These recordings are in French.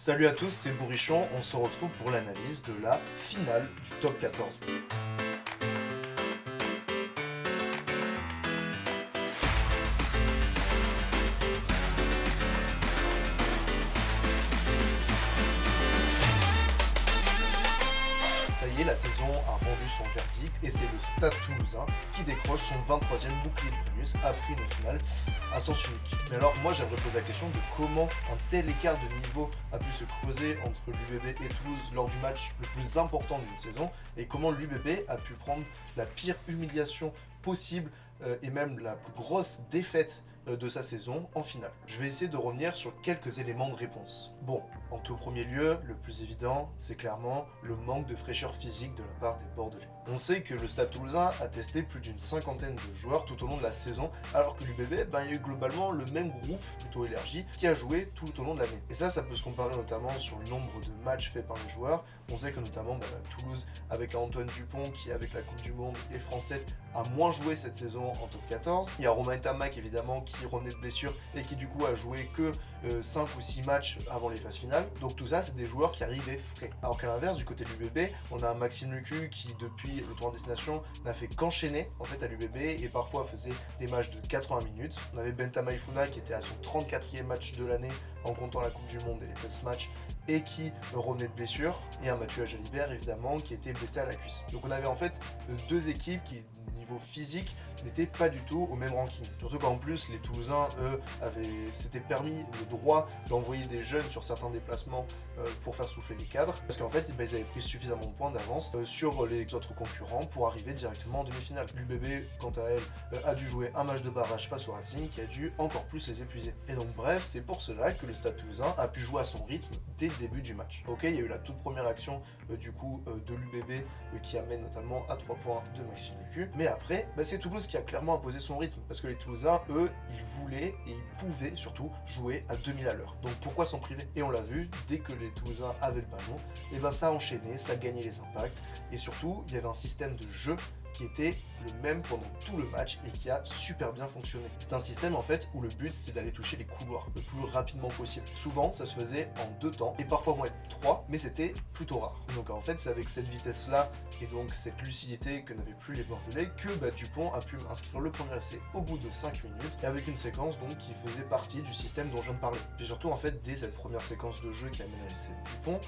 Salut à tous, c'est Bourrichon, on se retrouve pour l'analyse de la finale du top 14. Ça y est, la saison a rendu son verdict et c'est le Stade Toulousain qui décroche son 23e bouclier de bonus après une finale à sens unique. Mais alors moi j'aimerais poser la question de comment un tel écart de niveau a pu se creuser entre l'UBB et Toulouse lors du match le plus important d'une saison et comment l'UBB a pu prendre la pire humiliation possible et même la plus grosse défaite de sa saison en finale. Je vais essayer de revenir sur quelques éléments de réponse. Bon, en tout premier lieu, le plus évident, c'est clairement le manque de fraîcheur physique de la part des Bordelais. On sait que le Stade Toulousain a testé plus d'une cinquantaine de joueurs tout au long de la saison, alors que l'UBB, il y a eu globalement le même groupe, plutôt élargi, qui a joué tout au long de l'année. Et ça peut se comparer notamment sur le nombre de matchs faits par les joueurs. On sait que notamment Toulouse, avec Antoine Dupont, qui avec la Coupe du Monde est français, a moins joué cette saison en top 14. Il y a Romain Tamac évidemment qui revenait de blessure et qui du coup a joué que 5 ou 6 matchs avant les phases finales. Donc tout ça c'est des joueurs qui arrivaient frais. Alors qu'à l'inverse du côté de l'UBB, on a un Maxime Lucu qui depuis le tour en destination n'a fait qu'enchaîner en fait à l'UBB et parfois faisait des matchs de 80 minutes. On avait Benthama Ifuna qui était à son 34e match de l'année en comptant la Coupe du Monde et les test matchs et qui revenait de blessure, et un Mathieu Jalibert évidemment qui était blessé à la cuisse. Donc on avait en fait deux équipes qui niveau physique n'étaient pas du tout au même ranking. Surtout qu'en plus les Toulousains eux s'étaient permis le droit d'envoyer des jeunes sur certains déplacements pour faire souffler les cadres, parce qu'en fait ils avaient pris suffisamment de points d'avance sur les autres concurrents pour arriver directement en demi-finale. L'UBB quant à elle a dû jouer un match de barrage face au Racing qui a dû encore plus les épuiser. Et donc bref, c'est pour cela que le Stade Toulousain a pu jouer à son rythme dès le début du match. Ok, il y a eu la toute première action de l'UBB qui amène notamment à 3 points de Maxime Lucu, mais après c'est Toulouse qui a clairement imposé son rythme, parce que les Toulousains eux ils voulaient et ils pouvaient surtout jouer à 2000 à l'heure. Donc pourquoi s'en priver? Et on l'a vu, dès que les Toulousains avaient le ballon, et ça enchaînait, ça gagnait les impacts, et surtout il y avait un système de jeu qui était le même pendant tout le match et qui a super bien fonctionné. C'est un système en fait où le but c'est d'aller toucher les couloirs le plus rapidement possible. Souvent ça se faisait en 2 temps et parfois moins 3, mais c'était plutôt rare. Et donc en fait c'est avec cette vitesse là et donc cette lucidité que n'avaient plus les Bordelais que Dupont a pu inscrire le premier essai au bout de 5 minutes et avec une séquence donc qui faisait partie du système dont je viens de parler. Puis surtout en fait dès cette première séquence de jeu qui amène à l'essai de Dupont,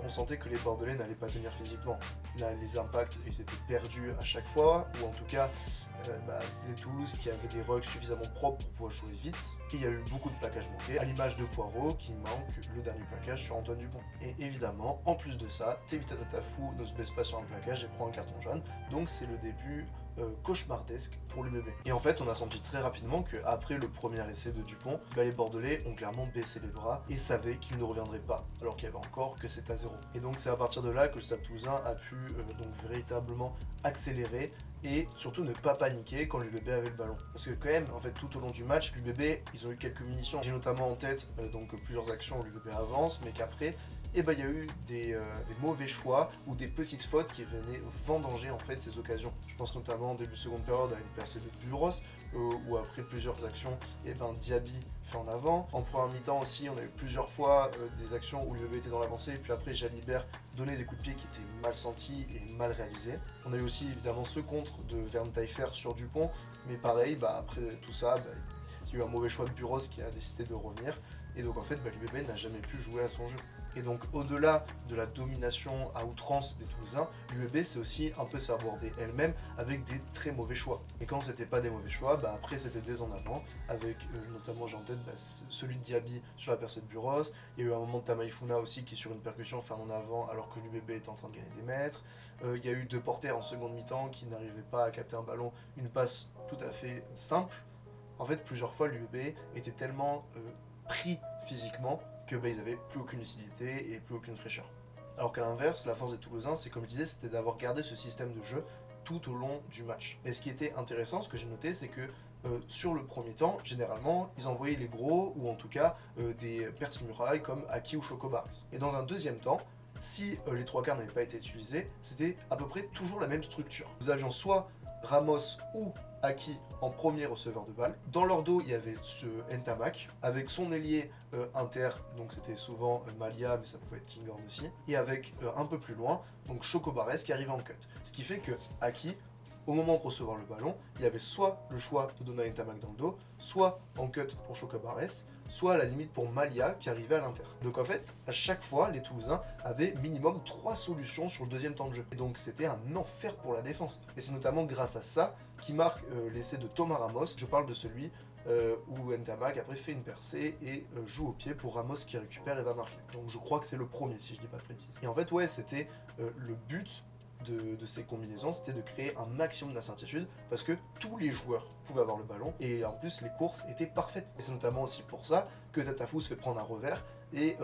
on sentait que les Bordelais n'allaient pas tenir physiquement. Là les impacts ils étaient perdus à chaque fois, ou en tout cas c'était Toulouse qui avait des rugs suffisamment propres pour pouvoir jouer vite, et il y a eu beaucoup de plaquages manqués, à l'image de Poirot qui manque le dernier plaquage sur Antoine Dupont. Et évidemment, en plus de ça, Tevita Tatafou ne se baisse pas sur un plaquage et prend un carton jaune, donc c'est le début cauchemardesque pour l'UBB. Et en fait, on a senti très rapidement qu'après le premier essai de Dupont, les Bordelais ont clairement baissé les bras et savaient qu'ils ne reviendraient pas, alors qu'il y avait encore que 7-0. Et donc c'est à partir de là que le Stade Toulousain a pu donc véritablement accélérer et surtout ne pas paniquer quand l'UBB avait le ballon. Parce que quand même, en fait, tout au long du match, l'UBB, ils ont eu quelques munitions. J'ai notamment en tête plusieurs actions où l'UBB avance, mais qu'après, il y a eu des mauvais choix ou des petites fautes qui venaient vendanger en fait ces occasions. Je pense notamment en début de seconde période à une percée de Buros, où après plusieurs actions, Diaby fait en avant. En première mi-temps aussi, on a eu plusieurs fois des actions où l'UBB était dans l'avancée, et puis après Jalibert donnait des coups de pied qui étaient mal sentis et mal réalisés. On a eu aussi évidemment ce contre de Verne Taillefer sur Dupont, mais pareil, après tout ça, il y a eu un mauvais choix de Buros qui a décidé de revenir, et donc en fait l'UBB n'a jamais pu jouer à son jeu. Et donc au-delà de la domination à outrance des Toulousains, l'UBB c'est aussi un peu s'aborder elle-même avec des très mauvais choix. Et quand c'était pas des mauvais choix, après c'était des en avant, avec notamment j'ai en tête celui de Diaby sur la percée de Buros. Il y a eu un moment de Tamaifuna aussi qui sur une percussion fait un en avant alors que l'UBB était en train de gagner des mètres. Il y a eu deux porteurs en seconde mi-temps qui n'arrivaient pas à capter un ballon, une passe tout à fait simple. En fait plusieurs fois l'UBB était tellement pris physiquement que ils avaient plus aucune lucidité et plus aucune fraîcheur. Alors qu'à l'inverse, la force des Toulousains, c'est comme je disais, c'était d'avoir gardé ce système de jeu tout au long du match. Et ce qui était intéressant, ce que j'ai noté, c'est que sur le premier temps, généralement, ils envoyaient les gros, ou en tout cas des perce-murailles comme Aki ou Chocobars. Et dans un deuxième temps, si les trois quarts n'avaient pas été utilisés, c'était à peu près toujours la même structure. Nous avions soit Ramos ou Aki en premier receveur de balle. Dans leur dos, il y avait ce Ntamak, avec son ailier inter, donc c'était souvent Malia, mais ça pouvait être Kinghorn aussi, et avec un peu plus loin, donc Chocobares qui arrivait en cut. Ce qui fait que Aki, au moment de recevoir le ballon, il y avait soit le choix de donner un Ntamak dans le dos, soit en cut pour Chocobares, soit à la limite pour Malia qui arrivait à l'inter. Donc en fait, à chaque fois, les Toulousains avaient minimum 3 solutions sur le deuxième temps de jeu. Et donc c'était un enfer pour la défense. Et c'est notamment grâce à ça qui marque l'essai de Thomas Ramos. Je parle de celui où Ntamak après fait une percée et joue au pied pour Ramos qui récupère et va marquer. Donc je crois que c'est le premier si je dis pas de bêtises. Et en fait ouais, c'était le but de ces combinaisons, c'était de créer un maximum d'incertitude parce que tous les joueurs pouvaient avoir le ballon et en plus les courses étaient parfaites. Et c'est notamment aussi pour ça que Tatafou se fait prendre un revers et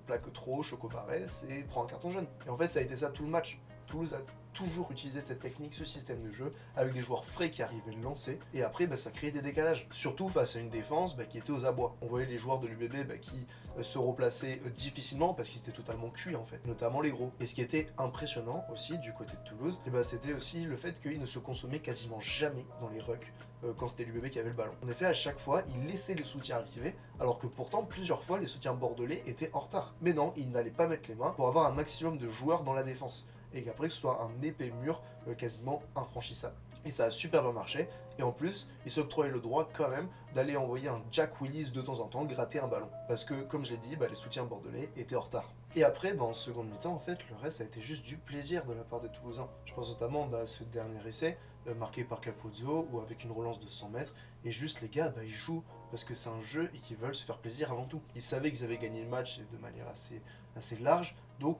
plaque trop Chocobares et prend un carton jaune. Et en fait ça a été ça tout le match. Toulouse a toujours utilisé cette technique, ce système de jeu, avec des joueurs frais qui arrivaient le lancer, et après ça créait des décalages, surtout face à une défense qui était aux abois. On voyait les joueurs de l'UBB qui se replaçaient difficilement parce qu'ils étaient totalement cuits en fait, notamment les gros. Et ce qui était impressionnant aussi du côté de Toulouse, c'était aussi le fait qu'ils ne se consommaient quasiment jamais dans les rucks quand c'était l'UBB qui avait le ballon. En effet, à chaque fois, ils laissaient les soutiens arriver, alors que pourtant, plusieurs fois, les soutiens bordelais étaient en retard. Mais non, ils n'allaient pas mettre les mains pour avoir un maximum de joueurs dans la défense. Et qu'après que ce soit un épais mur quasiment infranchissable. Et ça a super bien marché, et en plus, ils s'octroyaient le droit quand même d'aller envoyer un Jack Willis de temps en temps gratter un ballon. Parce que, comme je l'ai dit, les soutiens bordelais étaient en retard. Et après, en seconde mi-temps, en fait, le reste a été juste du plaisir de la part des Toulousains. Je pense notamment à ce dernier essai, marqué par Capozzo, ou avec une relance de 100 mètres, et juste les gars, ils jouent, parce que c'est un jeu et qu'ils veulent se faire plaisir avant tout. Ils savaient qu'ils avaient gagné le match de manière assez large, donc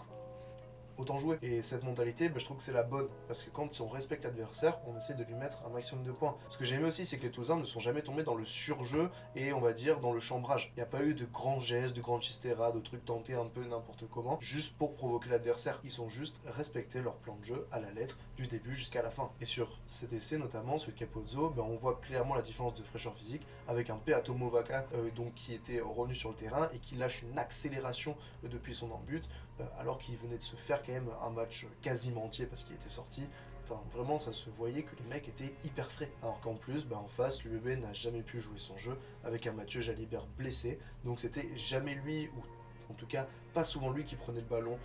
autant jouer. Et cette mentalité, je trouve que c'est la bonne. Parce que quand on respecte l'adversaire, on essaie de lui mettre un maximum de points. Ce que j'ai aimé aussi, c'est que les Toulousains ne sont jamais tombés dans le surjeu et on va dire dans le chambrage. Il n'y a pas eu de grands gestes, de grandes chistera, de trucs tentés un peu n'importe comment, juste pour provoquer l'adversaire. Ils sont juste respectés leur plan de jeu à la lettre, du début jusqu'à la fin. Et sur cet essai, notamment, celui de Capozzo, on voit clairement la différence de fraîcheur physique avec un Peato Movaca qui était revenu sur le terrain et qui lâche une accélération depuis son embut, alors qu'il venait de se faire quand même un match quasiment entier parce qu'il était sorti. Enfin, vraiment, ça se voyait que les mecs étaient hyper frais. Alors qu'en plus, en face, l'UBB n'a jamais pu jouer son jeu avec un Mathieu Jalibert blessé. Donc c'était jamais lui, ou en tout cas pas souvent lui qui prenait le ballon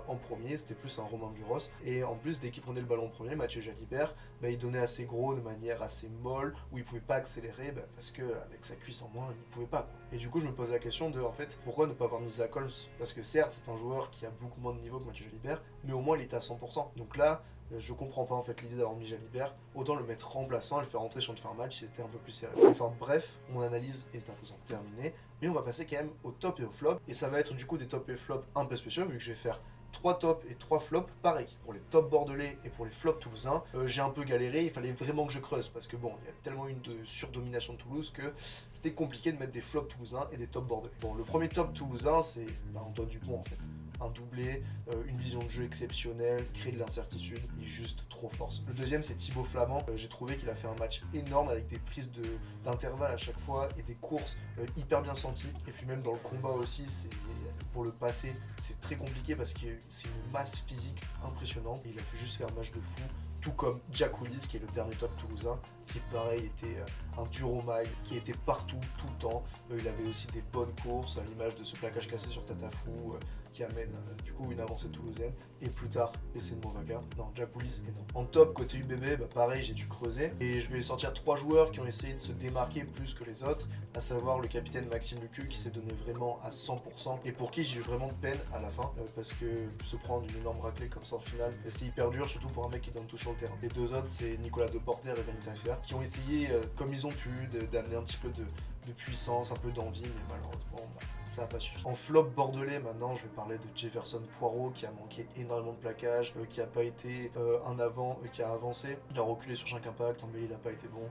en premier, c'était plus un Romain Buros. Et en plus, dès qu'il prenait le ballon en premier, Mathieu Jalibert, il donnait assez gros de manière assez molle, où il pouvait pas accélérer parce qu'avec sa cuisse en moins, il pouvait pas. Et du coup, je me pose la question de, en fait, pourquoi ne pas avoir mis Zach Holmes? Parce que certes, c'est un joueur qui a beaucoup moins de niveau que Mathieu Jalibert, mais au moins il était à 100%. Donc là, je comprends pas en fait l'idée d'avoir mis Jalibert, autant le mettre remplaçant et le faire rentrer sur une fin de match si c'était un peu plus sérieux. Enfin bref, mon analyse est à présent terminée, mais on va passer quand même au top et au flop, et ça va être du coup des top et flops un peu spéciaux, vu que je vais faire 3 tops et 3 flops par équipe. Pour les tops bordelais et pour les flops toulousains, j'ai un peu galéré, il fallait vraiment que je creuse, parce que il y a tellement eu de surdomination de Toulouse que c'était compliqué de mettre des flops toulousains et des tops bordelais. Bon, le premier top toulousain, c'est Antoine Dupont en fait. Un doublé, une vision de jeu exceptionnelle, créer de l'incertitude, il est juste trop fort. Le deuxième, c'est Thibaut Flamand. J'ai trouvé qu'il a fait un match énorme avec des prises d'intervalle à chaque fois et des courses hyper bien senties. Et puis même dans le combat aussi, pour le passer, c'est très compliqué parce que c'est une masse physique impressionnante. Et il a fait juste faire un match de fou. Tout comme Jack Willis, qui est le dernier top toulousain, qui pareil était un dur au mail, qui était partout, tout le temps. Il avait aussi des bonnes courses, à l'image de ce plaquage cassé sur Tatafou, qui amène du coup une avancée toulousaine. Et plus tard, l'essai de Movaca. Non, Jack Willis énorme. En top, côté UBB, pareil, j'ai dû creuser. Et je vais sortir 3 joueurs qui ont essayé de se démarquer plus que les autres, à savoir le capitaine Maxime Lucu, qui s'est donné vraiment à 100%, et pour qui j'ai eu vraiment de peine à la fin, parce que se prendre une énorme raclée comme ça en finale, c'est hyper dur, surtout pour un mec qui donne tout sur le terrain. Les deux autres, c'est Nicolas Deporter et Vanita Fer, qui ont essayé, comme ils ont pu, d'amener un petit peu de puissance, un peu d'envie, mais malheureusement, ça n'a pas suffi. En flop bordelais, maintenant, je vais parler de Jefferson Poirot, qui a manqué énormément de plaquage, qui n'a pas été un avant, qui a avancé. Il a reculé sur chaque impact, mais il n'a pas été bon.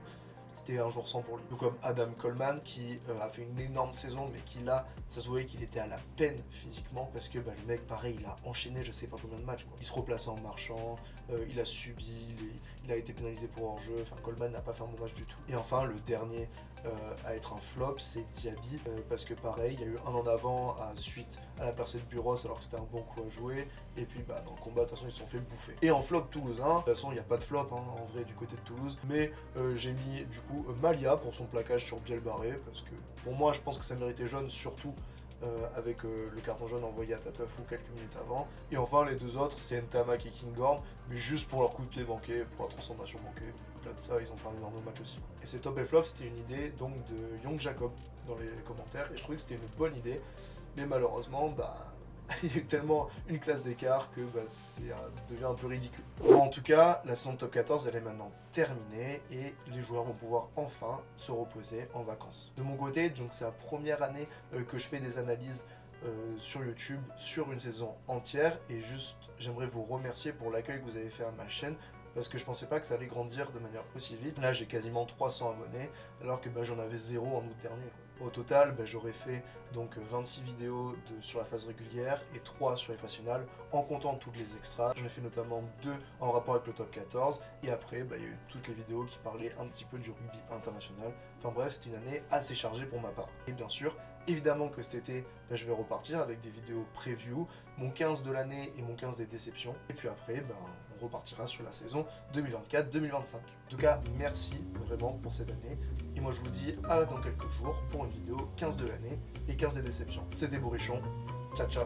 C'était un jour sans pour lui. Tout comme Adam Coleman qui a fait une énorme saison, mais qui là, ça se voyait qu'il était à la peine physiquement, parce que le mec, pareil, il a enchaîné je sais pas combien de matchs. Il se replaçait en marchant, il a subi, il a été pénalisé pour hors-jeu. Enfin, Coleman n'a pas fait un bon match du tout. Et enfin, le dernier à être un flop, c'est Diaby, parce que pareil, il y a eu un en avant suite à la percée de Buros alors que c'était un bon coup à jouer, et puis dans le combat, de toute façon, ils se sont fait bouffer. Et en flop toulousain, de toute façon, il n'y a pas de flop en vrai du côté de Toulouse, mais j'ai mis du coup Malia pour son plaquage sur Biel Barré, parce que pour moi, je pense que ça méritait jaune, surtout avec le carton jaune envoyé à Tateufou quelques minutes avant. Et enfin, les deux autres, c'est Ntamak et Kinghorn, mais juste pour leur coup de pied manqué, pour la transformation manquée. Au-delà de ça, ils ont fait un énorme match aussi. Et ces top et flop, c'était une idée donc de Young Jacob dans les commentaires, et je trouvais que c'était une bonne idée, mais malheureusement, il y a eu tellement une classe d'écart que ça devient un peu ridicule. Bon, en tout cas, la saison de top 14 elle est maintenant terminée et les joueurs vont pouvoir enfin se reposer en vacances. De mon côté, donc c'est la première année que je fais des analyses sur YouTube sur une saison entière, et juste j'aimerais vous remercier pour l'accueil que vous avez fait à ma chaîne, parce que je pensais pas que ça allait grandir de manière aussi vite. Là j'ai quasiment 300 abonnés alors que j'en avais 0 en août dernier, quoi. Au total, j'aurais fait donc 26 vidéos sur la phase régulière et 3 sur les phases finales, en comptant toutes les extras. J'en ai fait notamment 2 en rapport avec le top 14, et après, il y a eu toutes les vidéos qui parlaient un petit peu du rugby international. Enfin bref, c'était une année assez chargée pour ma part. Et bien sûr, évidemment que cet été, je vais repartir avec des vidéos preview, mon 15 de l'année et mon 15 des déceptions. Et puis après, on repartira sur la saison 2024-2025. En tout cas, merci vraiment pour cette année. Et moi, je vous dis à dans quelques jours pour une vidéo 15 de l'année et 15 des déceptions. C'était Bourrichon. Ciao, ciao.